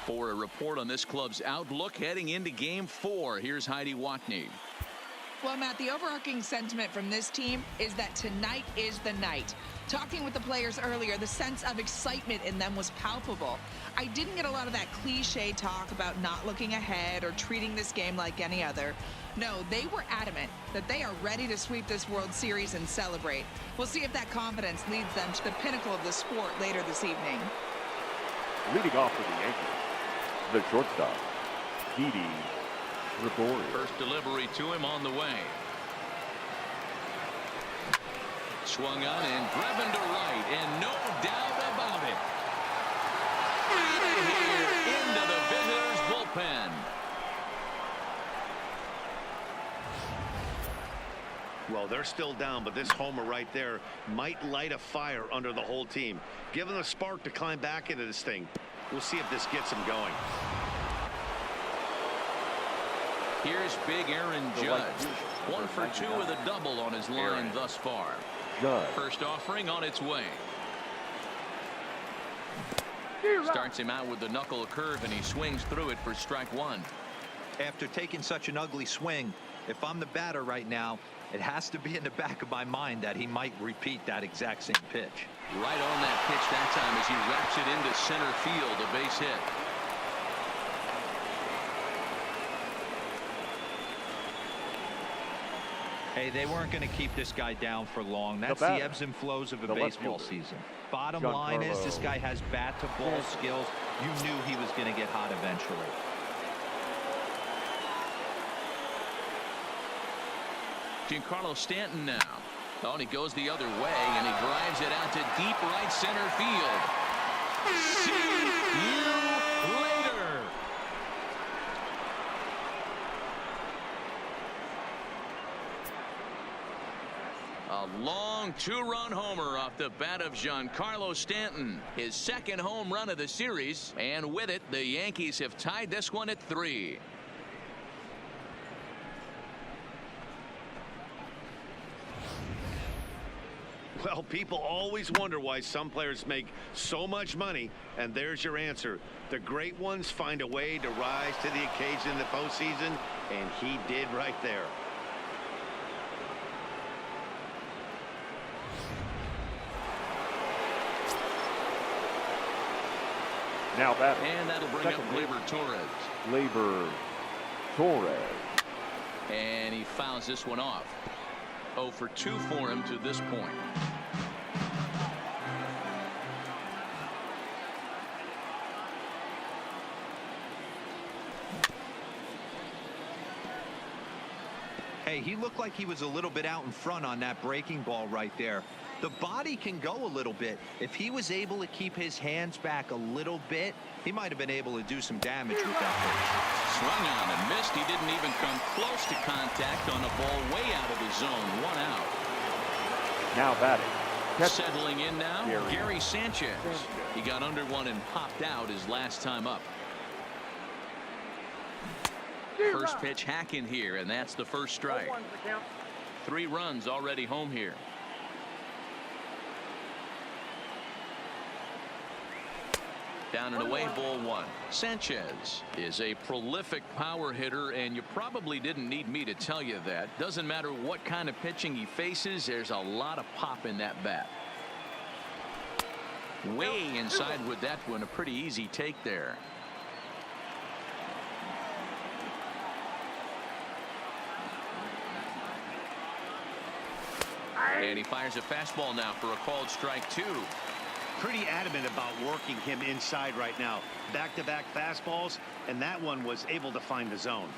For a report on this club's outlook heading into Game 4, here's Heidi Watney. Well, Matt, the overarching sentiment from this team is that tonight is the night. Talking with the players earlier, the sense of excitement in them was palpable. I didn't get a lot of that cliche talk about not looking ahead or treating this game like any other. No, they were adamant that they are ready to sweep this World Series and celebrate. We'll see if that confidence leads them to the pinnacle of the sport later this evening. Leading off for the Yankees, the shortstop, Didi Gregorius. First delivery to him on the way. Swung on and driven to right, and no doubt about it. Out of here into the visitors' bullpen. Well, they're still down, but this homer right there might light a fire under the whole team. Give them a spark to climb back into this thing. We'll see if this gets them going. Here's big Aaron Judge. 1 for 2 with a double on his line thus far. First offering on its way. Starts him out with the knuckle curve, and he swings through it for strike 1. After taking such an ugly swing, if I'm the batter right now, it has to be in the back of my mind that he might repeat that exact same pitch. Right on that pitch that time as he wraps it into center field, a base hit. Hey, they weren't going to keep this guy down for long. That's the ebbs and flows of a baseball season. Bottom line is this guy has bat-to-ball skills. You knew he was going to get hot eventually. Giancarlo Stanton now. Oh, and he goes the other way, and he drives it out to deep right center field. See you later. A long 2-run homer off the bat of Giancarlo Stanton. His second home run of the series, and with it, the Yankees have tied this one at 3. Well, people always wonder why some players make so much money, and there's your answer. The great ones find a way to rise to the occasion in the postseason, and he did right there. Now that and that'll bring up Gleyber Torres. Gleyber Torres. And he fouls this one off. 0 for 2 for him to this point. Hey, he looked like he was a little bit out in front on that breaking ball right there. The body can go a little bit. If he was able to keep his hands back a little bit, he might have been able to do some damage with that pitch. Swung on and missed. He didn't even come close to contact on a ball way out of his zone. 1 out. Now batting. Settling in now, Gary Sanchez. He got under one and popped out his last time up. First pitch hack in here, and that's the first strike. 3 runs already home here. Down and away, ball 1. Sanchez is a prolific power hitter, and you probably didn't need me to tell you that. Doesn't matter what kind of pitching he faces, there's a lot of pop in that bat. Way inside with that one, a pretty easy take there. And he fires a fastball now for a called strike 2. Pretty adamant about working him inside right now. Back-to-back fastballs, and that one was able to find the zone.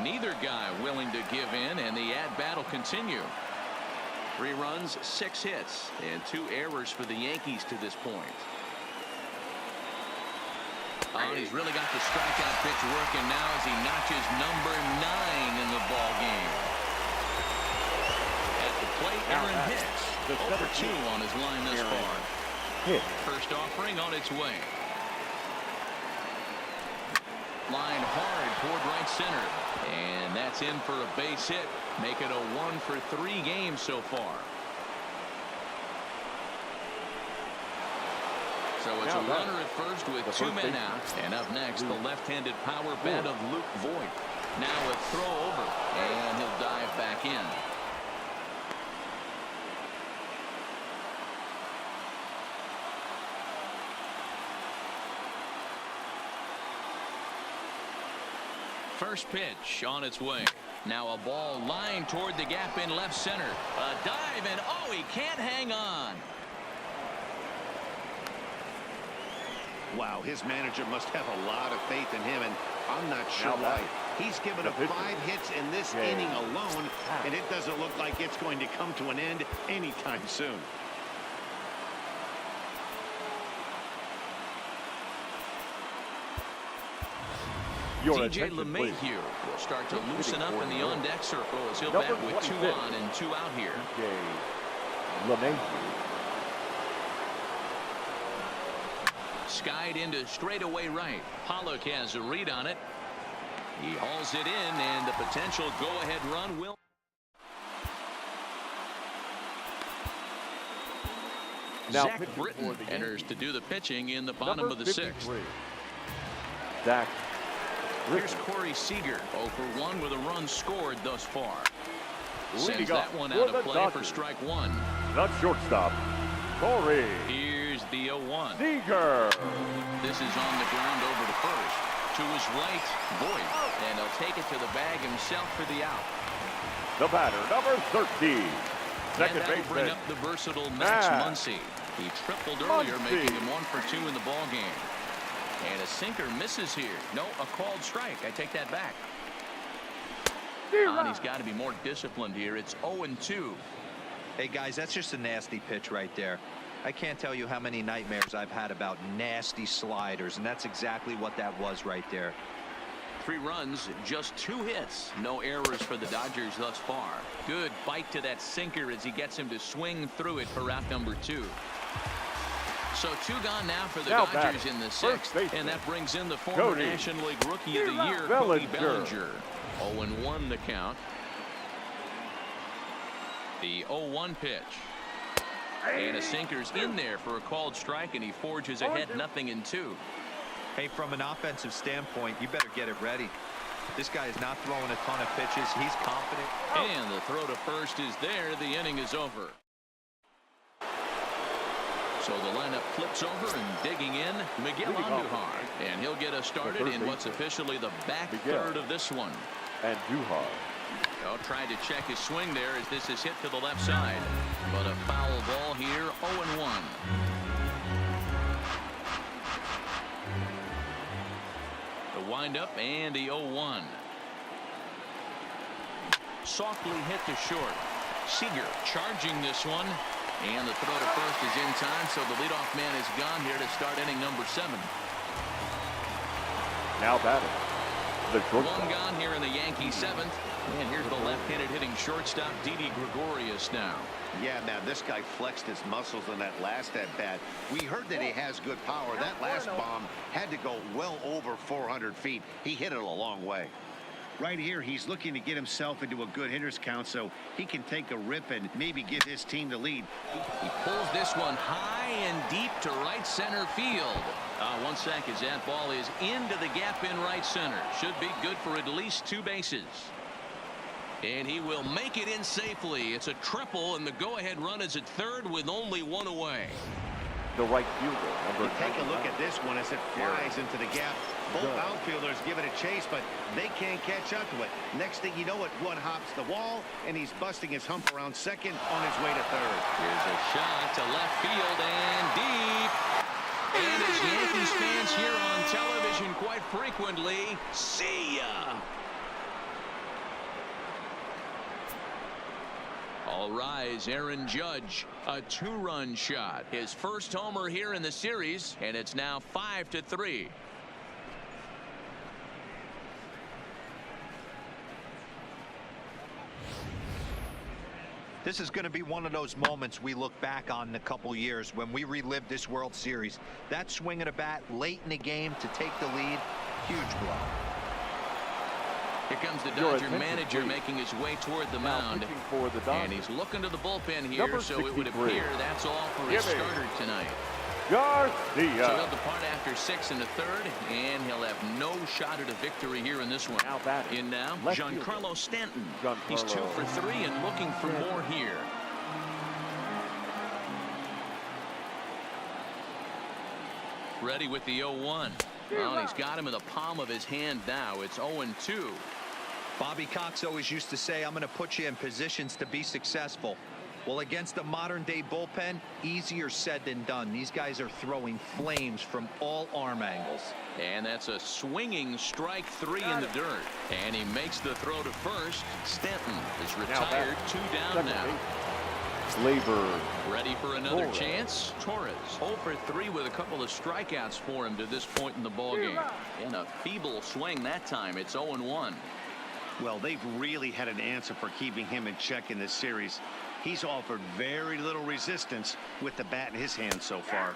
Neither guy willing to give in, and the at-bat will continue. 3 runs, 6 hits, and 2 errors for the Yankees to this point. Oh, he's really got the strikeout pitch working now as he notches number 9 in the ball game. At the plate, Aaron Hicks. 0 for 2 on his line thus far. First offering on its way. Line hard toward right center. And that's in for a base hit. Make it a 1 for 3 games so far. So it's a runner at first with two men out. And up next, the left-handed power bat of Luke Voigt. Now a throw over, and he'll dive back in. First pitch on its way. Now a ball lined toward the gap in left center. A dive, and oh, he can't hang on. Wow, his manager must have a lot of faith in him, and I'm not sure why. He's given up 5 hits in this inning alone, and it doesn't look like it's going to come to an end anytime soon. DJ LeMahieu will start to loosen up in the on-deck circle as he'll bat with 2 on and 2 out here. Skied into straightaway right. Pollock has a read on it. He hauls it in, and the potential go-ahead run will. Now Zach Britton enters to do the pitching in the bottom of the 6th. Zach. Here's Corey Seager, 0 for 1 with a run scored thus far. Sends that one out of play for strike 1. The shortstop, Corey. Here's the 0-1. Seager. This is on the ground over to first. To his right, Voigt. And he'll take it to the bag himself for the out. The batter, number 13. Second and that'll bring baseman. up the versatile Max Muncy. He tripled earlier, making him 1 for 2 in the ball game. And a sinker misses here. No, a called strike. I take that back. And he's got to be more disciplined here. It's 0-2. Hey, guys, that's just a nasty pitch right there. I can't tell you how many nightmares I've had about nasty sliders, and that's exactly what that was right there. 3 runs, just 2 hits. No errors for the Dodgers thus far. Good bite to that sinker as he gets him to swing through it for route number 2. So 2 gone now for the Dodgers in the 6th, and that brings in the former National League Rookie of the Year, Cody Bellinger. 0-1 the count. The 0-1 pitch. And a sinker's in there for a called strike, and he forges ahead 0-2. Hey, from an offensive standpoint, you better get it ready. This guy is not throwing a ton of pitches. He's confident. And the throw to first is there. The inning is over. So the lineup flips over, and digging in, Miguel Andujar. And he'll get us started in what's officially the back third of this one. Andujar. Tried to check his swing there as this is hit to the left side. But a foul ball here, 0-1. The windup and the 0-1. Softly hit to short. Seager charging this one. And the throw to first is in time, so the leadoff man is gone here to start inning number 7. Now batting. The shortstop. 1 gone here in the Yankee 7th. And here's the left-handed hitting shortstop, Didi Gregorius now. Yeah, man, this guy flexed his muscles on that last at-bat. We heard that he has good power. That last bomb had to go well over 400 feet. He hit it a long way. Right here, he's looking to get himself into a good hitter's count so he can take a rip and maybe give his team the lead. He pulls this one high and deep to right center field. 1 second, that ball is into the gap in right center. Should be good for at least 2 bases. And he will make it in safely. It's a triple, and the go-ahead run is at third with only 1 away. The right fielder, number 99. Take a look at this one as it flies into the gap. Both outfielders give it a chase, but they can't catch up to it. Next thing you know it, one hops the wall, and he's busting his hump around second on his way to third. Here's a shot to left field and deep. And as Yankees fans hear on television quite frequently, see ya. All rise, Aaron Judge, a 2-run shot. His first homer here in the series, and it's now 5-3. This is going to be one of those moments we look back on in a couple years when we relive this World Series. That swing of a bat late in the game to take the lead, huge blow. Here comes the Dodger manager making his way toward the mound. For the and he's looking to the bullpen here, so it would appear that's all for his starter tonight. Garcia. So he'll depart after 6 in the third, and he'll have no shot at a victory here in this one. Now batting. In now, Left Giancarlo Stanton. Giancarlo He's 2 for 3 and looking for more here. Ready with the 0-1. Well, he's got him in the palm of his hand now. It's 0-2. Bobby Cox always used to say, I'm going to put you in positions to be successful. Well, against the modern-day bullpen, easier said than done. These guys are throwing flames from all arm angles. And that's a swinging strike 3 in the dirt. And he makes the throw to first. Stanton is retired. 2 down now. Labor. Ready for another chance. Torres 0 for 3 with a couple of strikeouts for him to this point in the ballgame. And a feeble swing that time. It's 0-1. Well, they've really had an answer for keeping him in check in this series. He's offered very little resistance with the bat in his hand so far.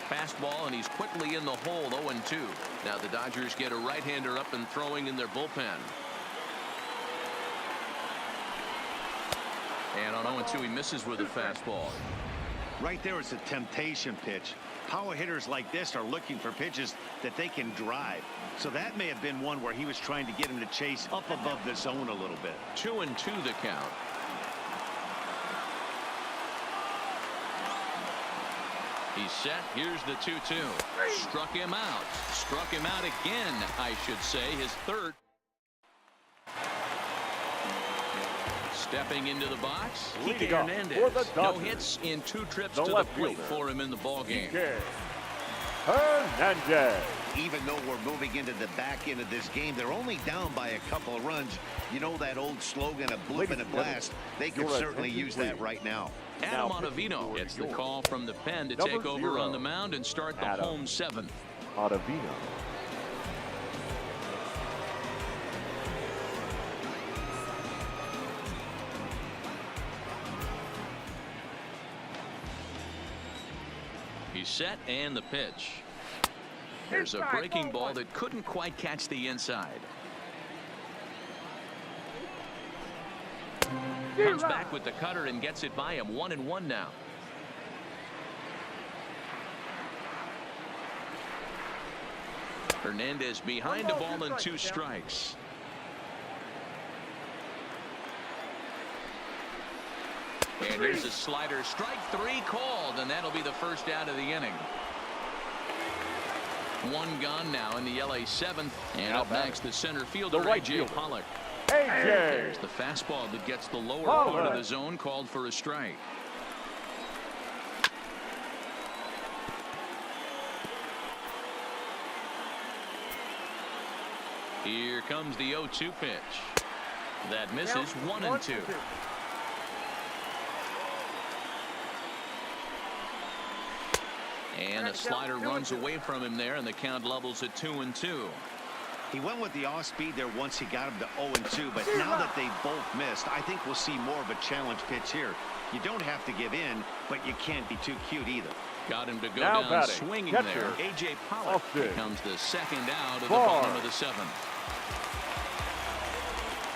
Fastball, and he's quickly in the hole. 0-2. Now the Dodgers get a right-hander up and throwing in their bullpen. And on 0-2, he misses with a fastball. Right there is a temptation pitch. Power hitters like this are looking for pitches that they can drive. So that may have been one where he was trying to get him to chase up above the zone a little bit. 2-2 the count. He's set. Here's the 2-2. Struck him out. Struck him out again, I should say. His third. Stepping into the box, Kike Hernandez. No hits in 2 trips to the plate for him in the ballgame. Hernandez. Even though we're moving into the back end of this game, they're only down by a couple of runs. You know that old slogan, a blip and a blast. They could certainly use that right now. Adam Ottavino gets the call from the pen to take over on the mound and start the home 7th. Ottavino. He's set, and the pitch. There's a breaking ball that couldn't quite catch the inside. Comes back with the cutter and gets it by him. 1-1 now. Hernandez behind the ball and 2 strikes. And here's a slider. Strike 3 called, and that'll be the first out of the inning. 1 gone now in the LA 7th. And up next, the center fielder, A.J. Pollock. There's the fastball that gets the lower part of the zone, called for a strike. Here comes the 0-2 pitch. That misses. 1-2. And a slider runs away from him there, and the count levels at 2-2. He went with the off speed there once he got him to 0-2, but now that they both missed, I think we'll see more of a challenge pitch here. You don't have to give in, but you can't be too cute either. Got him to go down swinging there. A.J. Pollock becomes the second out of the bottom of the 7th.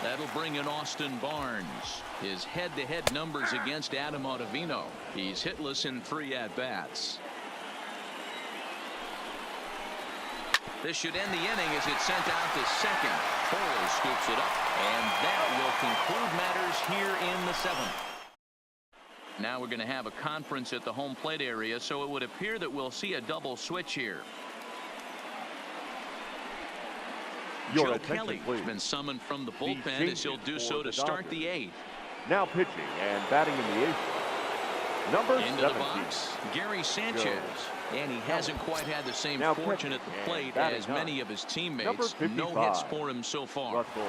That'll bring in Austin Barnes. His head-to-head numbers against Adam Ottavino. He's hitless in 3 at-bats. This should end the inning as it's sent out to second. Torres scoops it up, and that will conclude matters here in the 7th. Now we're going to have a conference at the home plate area, so it would appear that we'll see a double switch here. Joe Kelly has been summoned from the bullpen as he'll do so to start the 8th. Now pitching and batting in the 8th. Number 17. Into the box, Gary Sanchez. And he hasn't quite had the same fortune at the plate as many of his teammates. No hits for him so far. Russell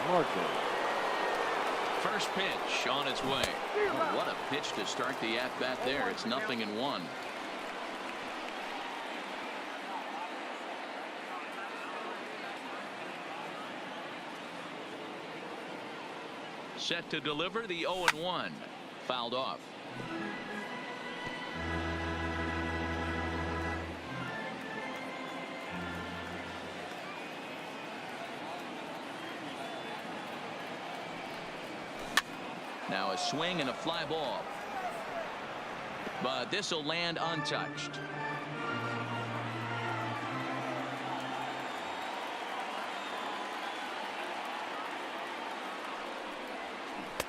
Martin. First pitch on its way. Oh, what a pitch to start the at-bat there. It's 0-1. Set to deliver the 0-1. Fouled off. Now a swing and a fly ball. but this will land untouched.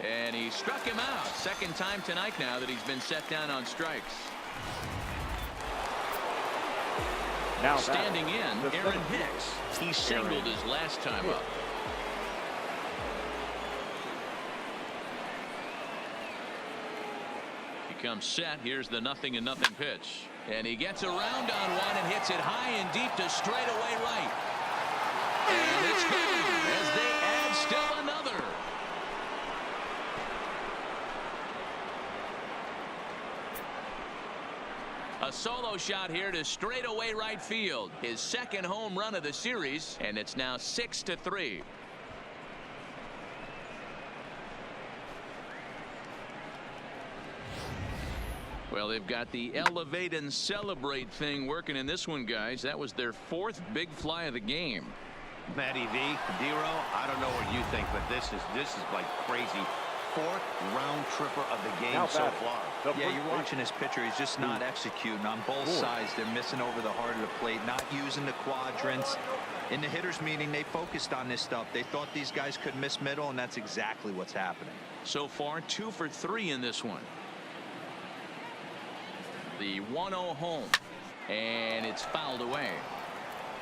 And he struck him out. Second time tonight now that he's been set down on strikes. Now standing in, Aaron Hicks. He singled his last time up. He comes set. Here's the 0-0 pitch. And he gets around on one and hits it high and deep to straightaway right. And it's gone as they add still another. A solo shot here to straightaway right field. His second home run of the series, and it's now 6-3. Well, they've got the elevate and celebrate thing working in this one, guys. That was their fourth big fly of the game. Matty V, Dero, I don't know what you think, but this is like crazy. Fourth round tripper of the game so far. Yeah, you're watching this pitcher. He's just not executing on both sides. They're missing over the heart of the plate, not using the quadrants. In the hitters meeting, they focused on this stuff. They thought these guys could miss middle, and that's exactly what's happening. So far, 2 for 3 in this one. The 1-0 home, and it's fouled away.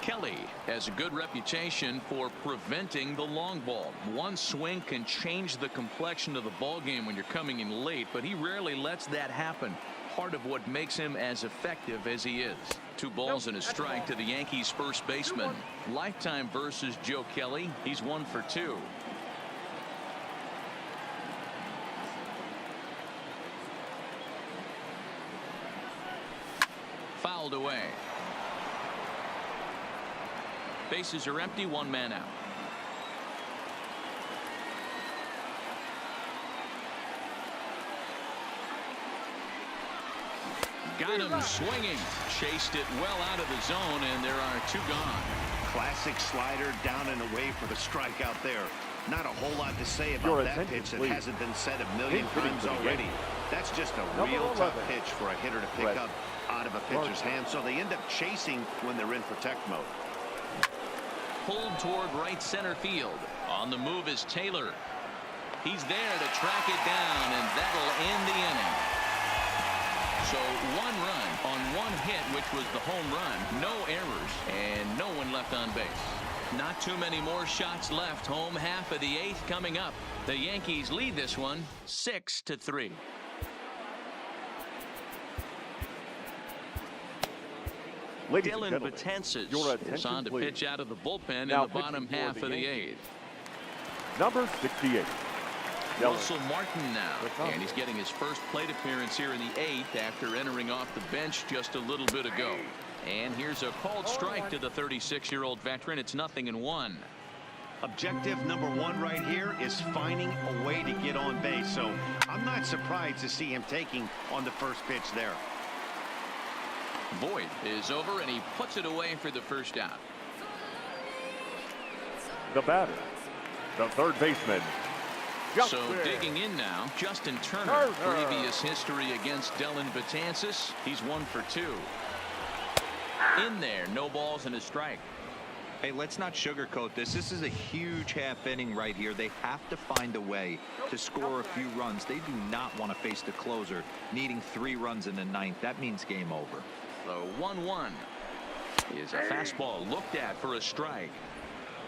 Kelly has a good reputation for preventing the long ball. One swing can change the complexion of the ball game when you're coming in late, but he rarely lets that happen. Part of what makes him as effective as he is. 2 balls and a strike to the Yankees first baseman. Lifetime versus Joe Kelly. He's 1 for 2. Fouled away. Bases are empty, 1 man out. Got him swinging. Chased it well out of the zone, and there are 2 gone. Classic slider down and away for the strikeout there. Not a whole lot to say about that pitch that hasn't been said a million times already. That's just a real tough pitch for a hitter to pick up out of a pitcher's hand, so they end up chasing when they're in protect mode. Pulled toward right center field. On the move is Taylor. He's there to track it down, and that'll end the inning. So 1 run on 1 hit, which was the home run. No errors, and no one left on base. Not too many more shots left. Home half of the 8th coming up. The Yankees lead this one 6-3. Dylan Betances is on to pitch out of the bullpen in the bottom half of the 8th. Number 68. Russell Martin now, and he's getting his first plate appearance here in the 8th after entering off the bench just a little bit ago. And here's a called strike to the 36-year-old veteran. It's 0-1. Objective number 1 right here is finding a way to get on base. So I'm not surprised to see him taking on the first pitch there. Voit is over, and he puts it away for the first out. The batter, the third baseman. So digging in now, Justin Turner. Previous history against Dylan Betances. He's 1 for 2. In there, no balls and a strike. Hey, let's not sugarcoat this. This is a huge half inning right here. They have to find a way to score a few runs. They do not want to face the closer, needing 3 runs in the 9th. That means game over. The 1-1 is a fastball looked at for a strike.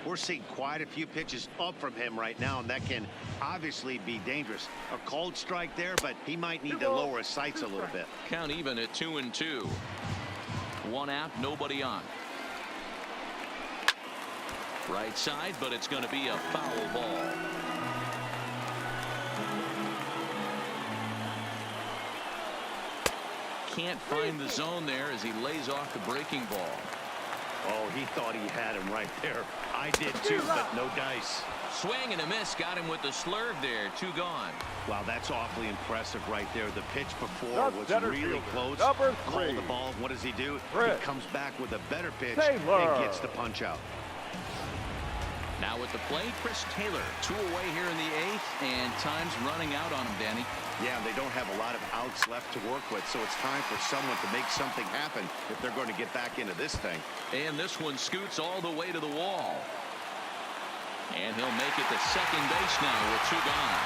We're seeing quite a few pitches up from him right now, and that can obviously be dangerous. A called strike there, but he might need to lower his sights a little bit. Count even at 2-2. 1 out, nobody on. Right side, but it's going to be a foul ball. Can't find the zone there as he lays off the breaking ball. Oh, he thought he had him right there. I did too, but no dice. Swing and a miss. Got him with the slurve there. 2 gone. Wow, that's awfully impressive right there. The pitch before was really close. Called the ball. What does he do? He comes back with a better pitch and gets the punch out. Now with the plate, Chris Taylor. 2 away here in the 8th, and time's running out on him, Danny. Yeah, they don't have a lot of outs left to work with, so it's time for someone to make something happen if they're going to get back into this thing. And this one scoots all the way to the wall. And he'll make it to second base now with 2 gone.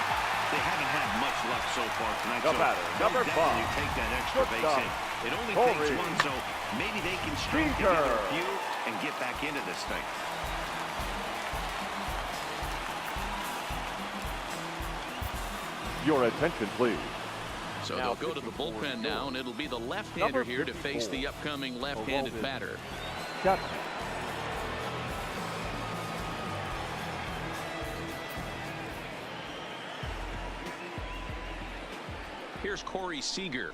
They haven't had much luck so far tonight. The batter, number 5. You take that extra base hit. It only takes one, so maybe they can string together a few and get back into this thing. Your attention, please. So they'll go to the bullpen now, and it'll be the left-hander here to face the upcoming left-handed batter. Chapman. Here's Corey Seager,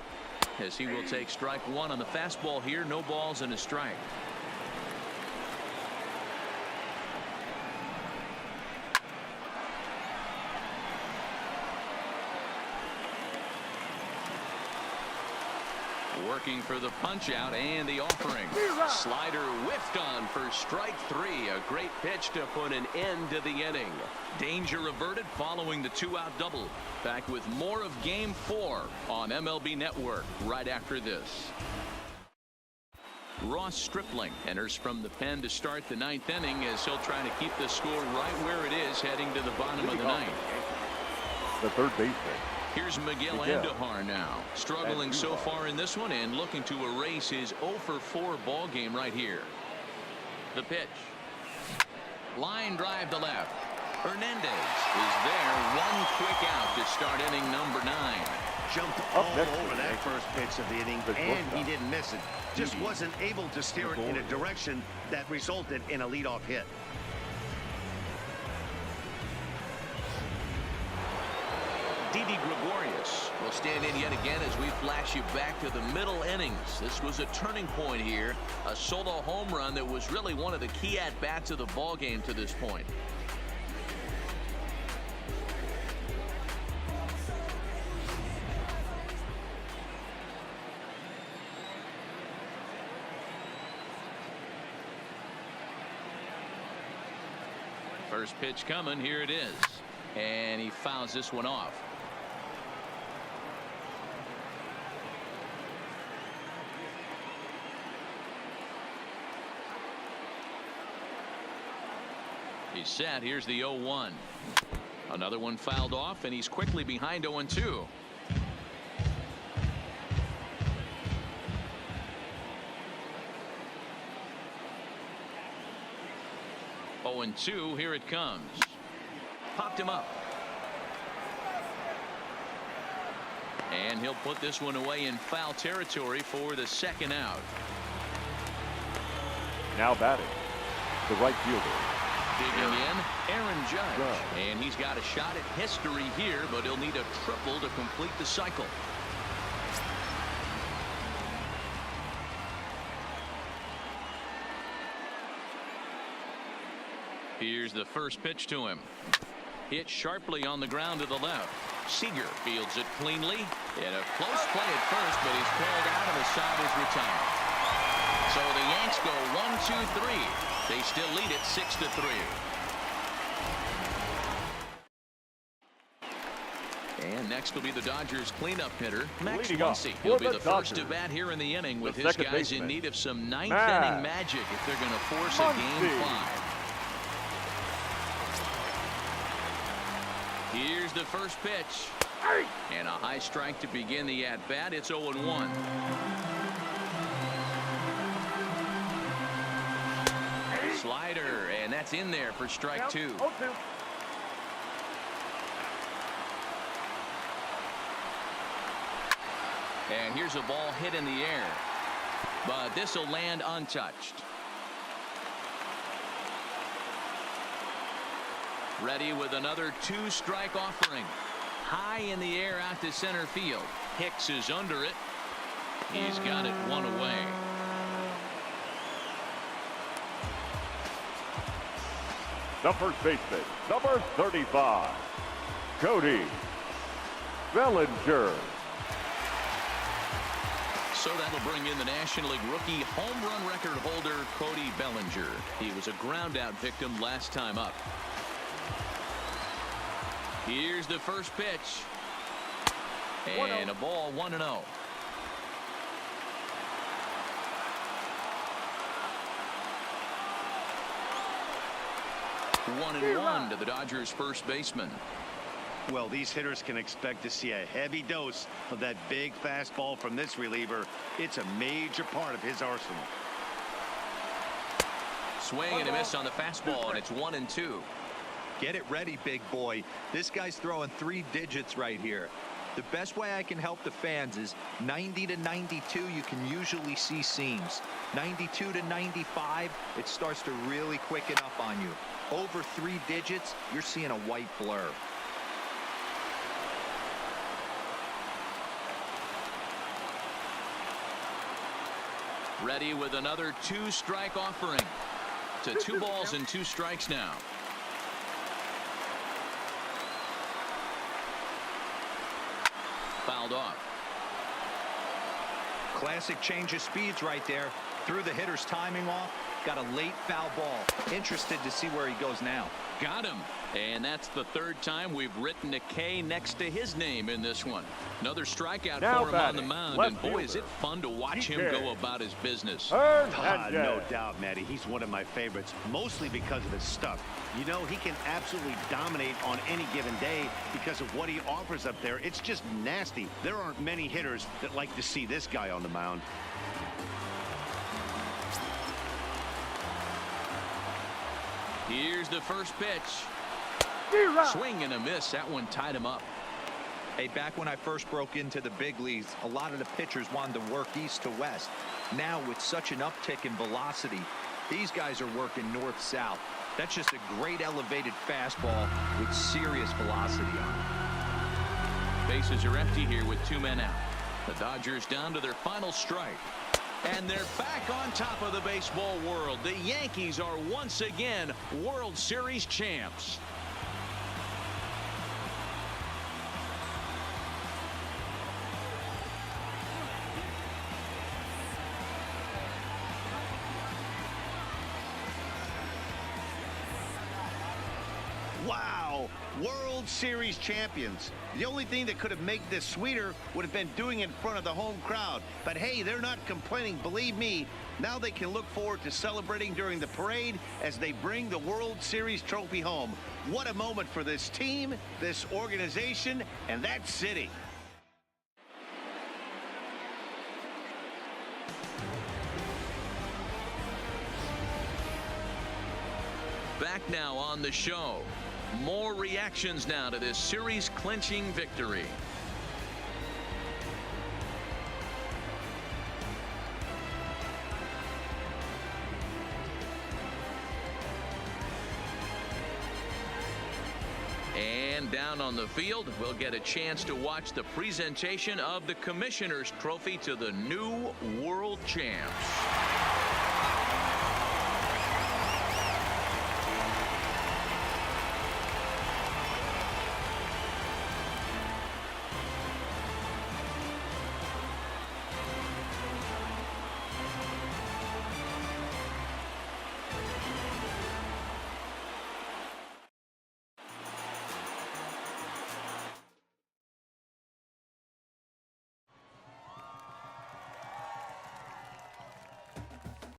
as he will take strike 1 on the fastball here. No balls and a strike. Working for the punch out and the offering. Slider whiffed on for strike 3. A great pitch to put an end to the inning. Danger averted following the 2-out double. Back with more of Game 4 on MLB Network right after this. Ross Stripling enters from the pen to start the 9th inning, as he'll try to keep the score right where it is heading to the bottom of the 9th. The third baseman. Here's Miguel Andujar now, struggling so far in this one and looking to erase his 0-for-4 ball game right here. The pitch. Line drive to left. Hernandez is there. One quick out to start inning number 9. Jumped all over that first pitch of the inning, and he didn't miss it. Just wasn't able to steer it in a direction that resulted in a leadoff hit. Didi Gregorius will stand in yet again as we flash you back to the middle innings. This was a turning point here. A solo home run that was really one of the key at-bats of the ball game to this point. First pitch coming. Here it is. And he fouls this one off. He's set. Here's the 0-1. Another one fouled off, and he's quickly behind 0-2. And 2. Here it comes. Popped him up. And he'll put this one away in foul territory for the 2nd out. Now batting, the right fielder. Digging in, Aaron Judge. And he's got a shot at history here, but he'll need a triple to complete the cycle. Here's the first pitch to him. Hit sharply on the ground to the left. Seager fields it cleanly. In a close play at first, but he's called out and the side is retired. So the Yanks go 1-2-3. They still lead it 6-3. And next will be the Dodgers cleanup hitter, Max Muncy. He'll be the first to bat here in the inning with his guys in need of some 9th inning magic if they're going to force a Game 5. Here's the first pitch. And a high strike to begin the at-bat. It's 0-1. Slider, and that's in there for strike 2. And here's a ball hit in the air. But this will land untouched. Ready with another 2-strike offering. High in the air out to center field. Hicks is under it. He's got it 1 away. The first baseman, number 35, Cody Bellinger. So that'll bring in the National League rookie home run record holder Cody Bellinger. He was a ground out victim last time up. Here's the first pitch. And a ball 1-0. 1-1 to the Dodgers first baseman. Well, these hitters can expect to see a heavy dose of that big fastball from this reliever. It's a major part of his arsenal. Swing and a miss on the fastball, and it's 1-2. Get it ready, big boy. This guy's throwing 3 digits right here. The best way I can help the fans is 90 to 92, you can usually see seams. 92 to 95, it starts to really quicken up on you. Over 3 digits, you're seeing a white blur. Ready with another 2-strike offering. To 2 balls and 2 strikes now. Fouled off. Classic change of speeds right there. Threw the hitter's timing off. Got a late foul ball. Interested to see where he goes now. Got him. And that's the 3rd time we've written a K next to his name in this one. Another strikeout for him on the mound. And boy, is it fun to watch him go about his business. No doubt, Matty. He's one of my favorites, mostly because of his stuff. You know, he can absolutely dominate on any given day because of what he offers up there. It's just nasty. There aren't many hitters that like to see this guy on the mound. Here's the first pitch. Swing and a miss. That one tied him up. Hey, back when I first broke into the big leagues, a lot of the pitchers wanted to work east to west. Now, with such an uptick in velocity, these guys are working north-south. That's just a great elevated fastball with serious velocity on it. Bases are empty here with 2 men out. The Dodgers down to their final strike. And they're back on top of the baseball world. The Yankees are once again World Series champs. Wow, World Series champions. The only thing that could have made this sweeter would have been doing it in front of the home crowd. But hey, they're not complaining, believe me. Now they can look forward to celebrating during the parade as they bring the World Series trophy home. What a moment for this team, this organization, and that city. Back now on the show. More reactions now to this series-clinching victory. And down on the field, we'll get a chance to watch the presentation of the Commissioner's Trophy to the new world champs.